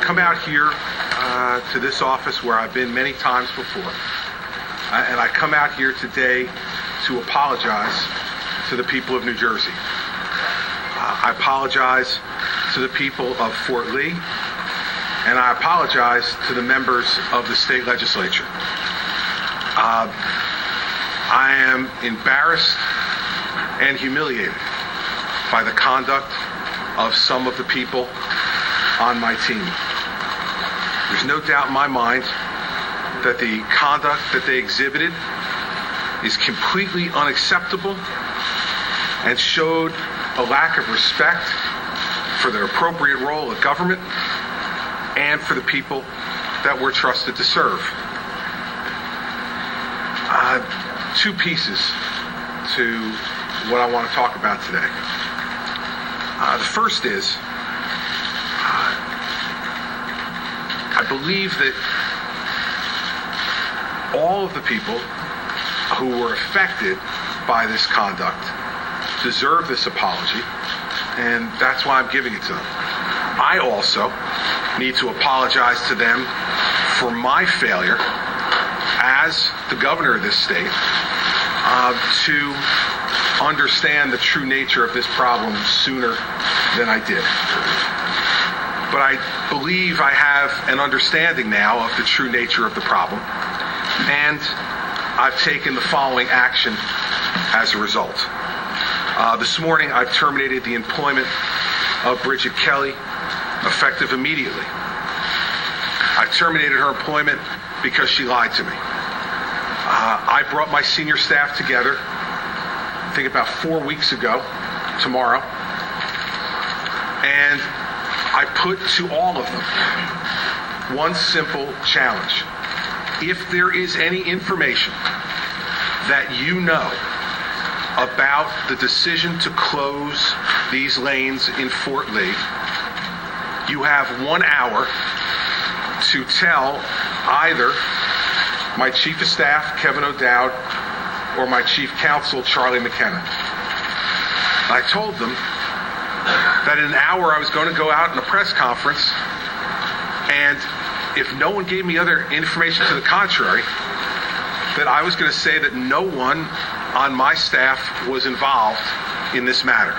come out here to this office where I've been many times before, and I come out here today to apologize to the people of New Jersey. I apologize to the people of Fort Lee, and I apologize to the members of the state legislature. I am embarrassed and humiliated by the conduct of some of the people on my team. There's no doubt in my mind that the conduct that they exhibited is completely unacceptable and showed a lack of respect for their appropriate role of government and for the people that we're trusted to serve. Two pieces to what I want to talk about today. The first is, I believe that all of the people who were affected by this conduct deserve this apology, and that's why I'm giving it to them. I also need to apologize to them for my failure as the governor of this state to understand the true nature of this problem sooner than I did. But I believe I have an understanding now of the true nature of the problem, and I've taken the following action as a result. This morning, I've terminated the employment of Bridget Kelly, effective immediately. I terminated her employment because she lied to me. I brought my senior staff together, I think about 4 weeks ago, tomorrow, and I put to all of them one simple challenge. If there is any information that you know about the decision to close these lanes in Fort Lee, you have 1 hour to tell either my Chief of Staff, Kevin O'Dowd, or my Chief Counsel, Charlie McKenna. I told them that in an hour I was going to go out in a press conference, and if no one gave me other information to the contrary, that I was going to say that no one on my staff was involved in this matter.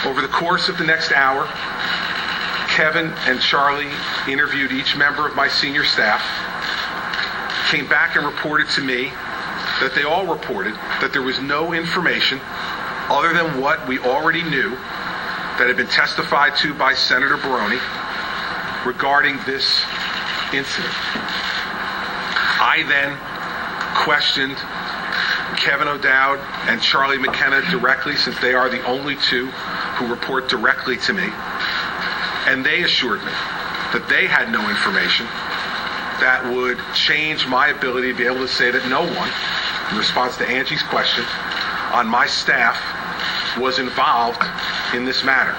Over the course of the next hour, Kevin and Charlie interviewed each member of my senior staff, came back and reported to me that they all reported that there was no information other than what we already knew that had been testified to by Senator Baroni regarding this incident. I then questioned Kevin O'Dowd and Charlie McKenna directly, since they are the only two who report directly to me, and they assured me that they had no information that would change my ability to be able to say that no one, in response to Angie's question, on my staff was involved in this matter.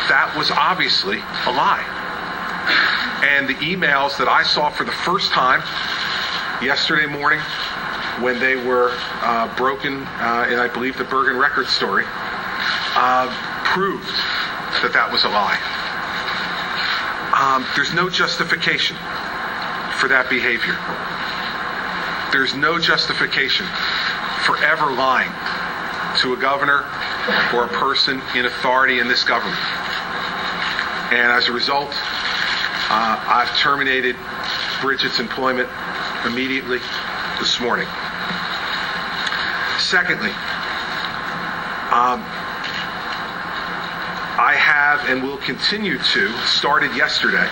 That was obviously a lie. And the emails that I saw for the first time yesterday morning, when they were broken in, I believe, the Bergen Record story, proved that that was a lie. There's no justification for that behavior. There's no justification for ever lying to a governor or a person in authority in this government. And as a result, I've terminated Bridget's employment immediately this morning. Secondly, I have and will continue to, started yesterday,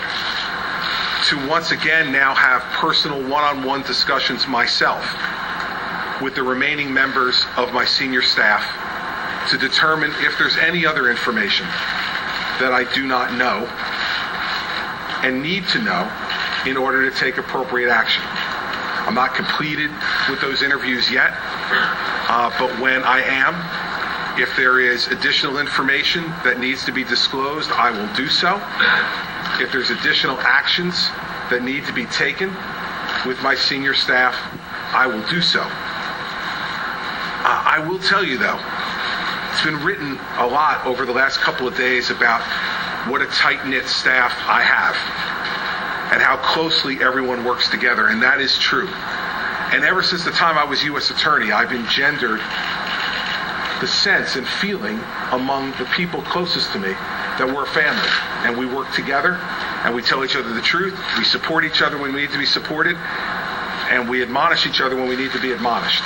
to once again now have personal one-on-one discussions myself with the remaining members of my senior staff to determine if there's any other information that I do not know and need to know in order to take appropriate action. I'm not completed with those interviews yet, but when I am, if there is additional information that needs to be disclosed, I will do so. If there's additional actions that need to be taken with my senior staff, I will do so. I will tell you, though, It's been written a lot over the last couple of days about what a tight-knit staff I have and how closely everyone works together, and that is true. And ever since the time I was U.S. Attorney, I've engendered the sense and feeling among the people closest to me that we're a family, and we work together, and we tell each other the truth, we support each other when we need to be supported, and we admonish each other when we need to be admonished.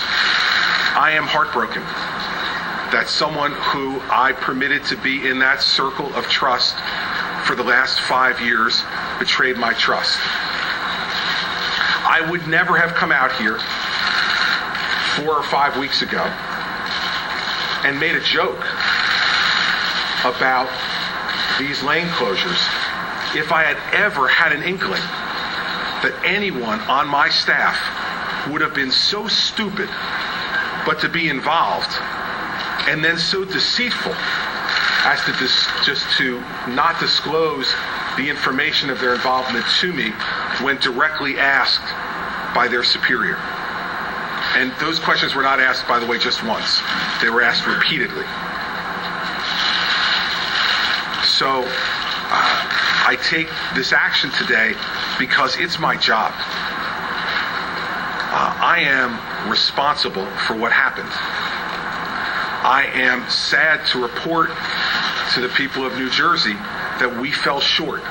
I am heartbroken that someone who I permitted to be in that circle of trust for the last 5 years betrayed my trust. I would never have come out here 4 or 5 weeks ago and made a joke about these lane closures if I had ever had an inkling that anyone on my staff would have been so stupid but to be involved and then so deceitful as to just to not disclose the information of their involvement to me when directly asked by their superior. And those questions were not asked, by the way, just once. They were asked repeatedly. So I take this action today because it's my job. I am responsible for what happened. I am sad to report to the people of New Jersey that we fell short.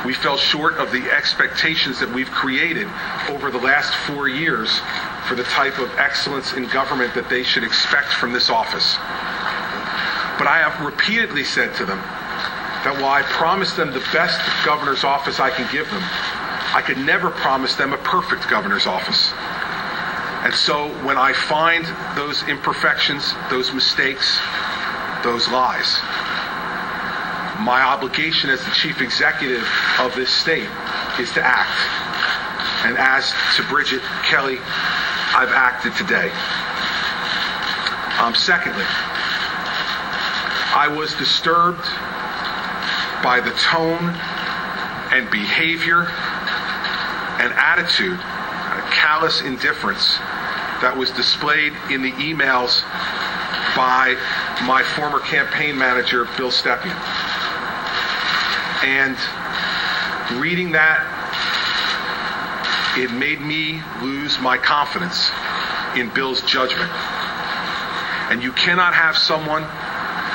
We fell short of the expectations that we've created over the last 4 years for the type of excellence in government that they should expect from this office. But I have repeatedly said to them that while I promised them the best governor's office I can give them, I could never promise them a perfect governor's office. And so when I find those imperfections, those mistakes, those lies, my obligation as the chief executive of this state is to act. And as to Bridget Kelly, I've acted today. Secondly, I was disturbed by the tone and behavior and attitude, callous indifference that was displayed in the emails by my former campaign manager, Bill Stepien. And reading that, it made me lose my confidence in Bill's judgment. And you cannot have someone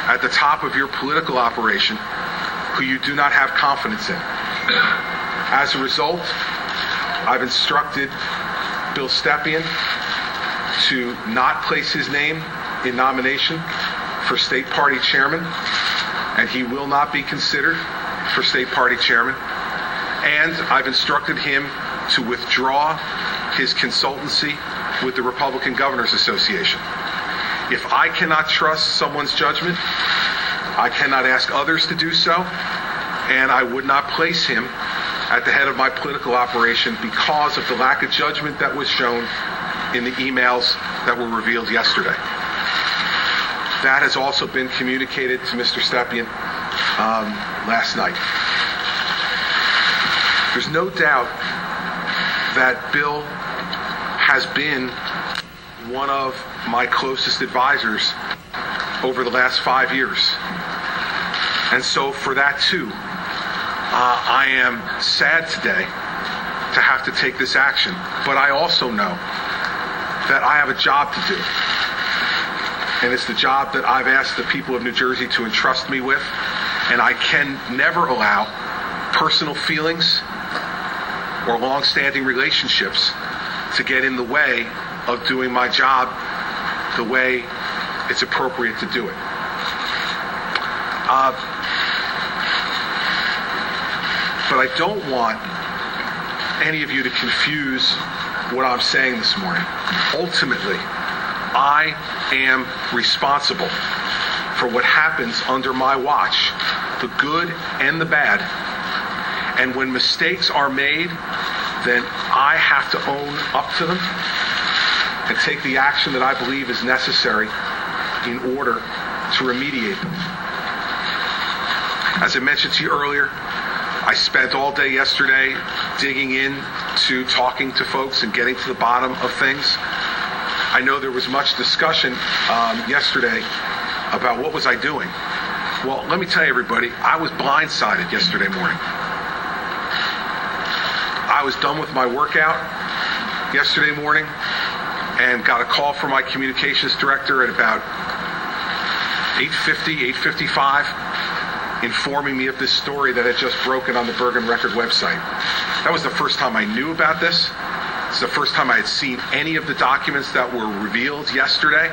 at the top of your political operation who you do not have confidence in. As a result, I've instructed Bill Stepien to not place his name in nomination for state party chairman, and he will not be considered for state party chairman. And I've instructed him to withdraw his consultancy with the Republican Governors Association. If I cannot trust someone's judgment, I cannot ask others to do so, and I would not place him at the head of my political operation because of the lack of judgment that was shown in the emails that were revealed yesterday. That has also been communicated to Mr. Stepien last night. There's no doubt that Bill has been one of my closest advisors over the last 5 years. And so for that too, I am sad today to have to take this action. But I also know that I have a job to do. And it's the job that I've asked the people of New Jersey to entrust me with. And I can never allow personal feelings or long-standing relationships to get in the way of doing my job the way it's appropriate to do it. But I don't want any of you to confuse what I'm saying this morning. Ultimately, I am responsible for what happens under my watch, the good and the bad. And when mistakes are made, then I have to own up to them and take the action that I believe is necessary in order to remediate them. As I mentioned to you earlier, I spent all day yesterday digging in to talking to folks and getting to the bottom of things. I I know there was much discussion yesterday about what was I doing. Well, let me tell you, everybody, I was blindsided yesterday morning. I was done with my workout yesterday morning and got a call from my communications director at about 8:50, 8:55, informing me of this story that had just broken on the Bergen Record website. That was the first time I knew about this. It's the first time I had seen any of the documents that were revealed yesterday.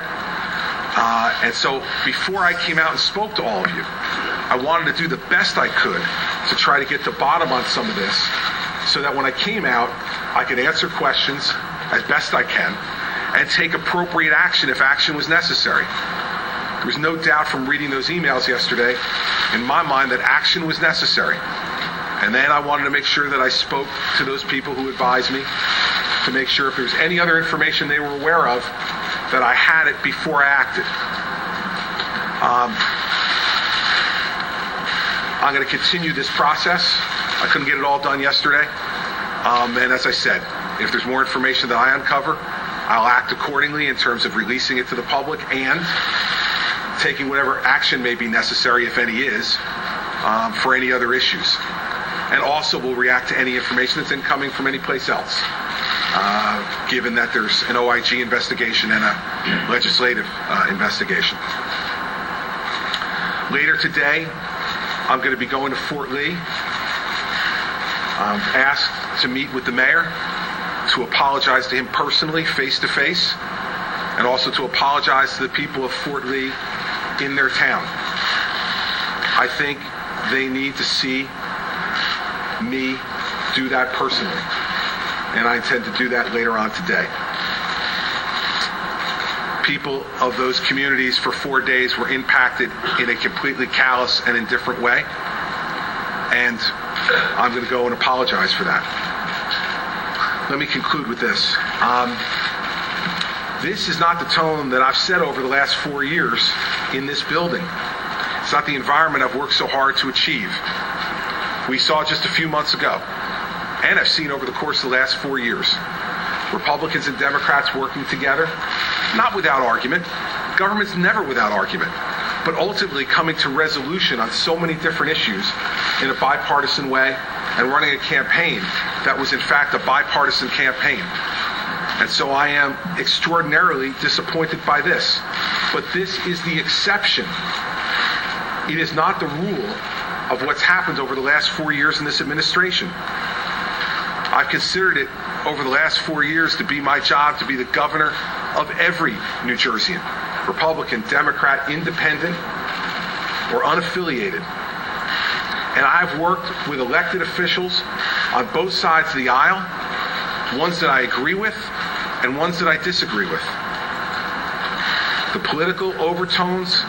And so before I came out and spoke to all of you, I wanted to do the best I could to try to get to the bottom on some of this so that when I came out, I could answer questions as best I can and take appropriate action if action was necessary. There was no doubt from reading those emails yesterday in my mind that action was necessary. And then I wanted to make sure that I spoke to those people who advised me to make sure if there was any other information they were aware of, that I had it before I acted. I'm going to continue this process. I couldn't get it all done yesterday. And as I said, if there's more information that I uncover, I'll act accordingly in terms of releasing it to the public and taking whatever action may be necessary, if any is, for any other issues. And also will react to any information that's incoming from any place else, given that there's an OIG investigation and a legislative investigation. Later today, I'm going to be going to Fort Lee. I'm asked to meet with the mayor to apologize to him personally, face to face, and also to apologize to the people of Fort Lee in their town. I think they need to see me do that personally, and I intend to do that later on today. People of those communities for 4 days were impacted in a completely callous and indifferent way, and I'm going to go and apologize for that. Let me conclude with this. This is not the tone that I've set over the last 4 years in this building. It's not the environment I've worked so hard to achieve. We saw just a few months ago, and I've seen over the course of the last 4 years, Republicans and Democrats working together, not without argument. Government's never without argument, but ultimately coming to resolution on so many different issues in a bipartisan way and running a campaign that was in fact a bipartisan campaign. And so I am extraordinarily disappointed by this. But this is the exception. It is not the rule of what's happened over the last 4 years in this administration. I've considered it over the last 4 years to be my job to be the governor of every New Jerseyan, Republican, Democrat, independent, or unaffiliated. And I've worked with elected officials on both sides of the aisle, ones that I agree with and ones that I disagree with. The political overtones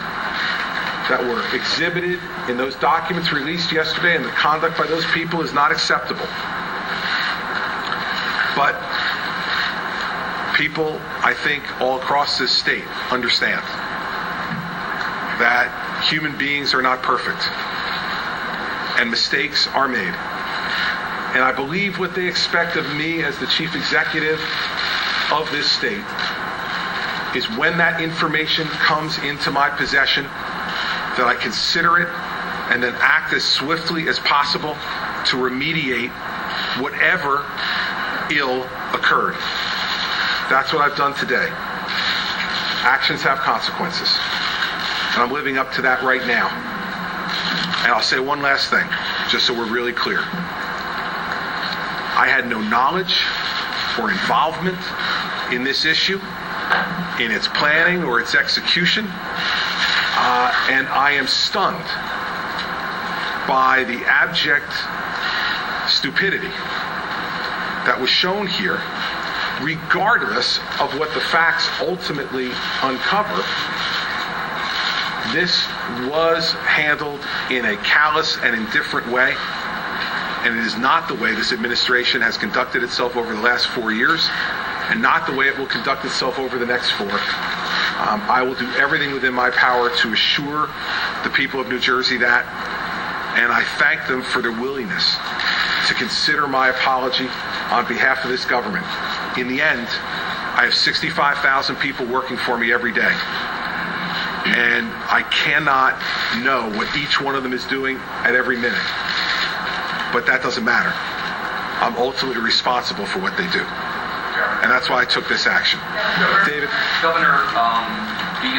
that were exhibited in those documents released yesterday and the conduct by those people is not acceptable. But people, I think, all across this state understand that human beings are not perfect and mistakes are made. And I believe what they expect of me as the chief executive of this state is when that information comes into my possession, that I consider it and then act as swiftly as possible to remediate whatever ill occurred. That's what I've done today. Actions have consequences. And I'm living up to that right now. And I'll say one last thing, just so we're really clear. I had no knowledge or involvement in this issue, in its planning or its execution. And I am stunned by the abject stupidity that was shown here, regardless of what the facts ultimately uncover. This was handled in a callous and indifferent way, and it is not the way this administration has conducted itself over the last 4 years, and not the way it will conduct itself over the next 4. I will do everything within my power to assure the people of New Jersey that, and I thank them for their willingness to consider my apology on behalf of this government. In the end, I have 65,000 people working for me every day. And I cannot know what each one of them is doing at every minute. But that doesn't matter. I'm ultimately responsible for what they do. And that's why I took this action. Governor, beyond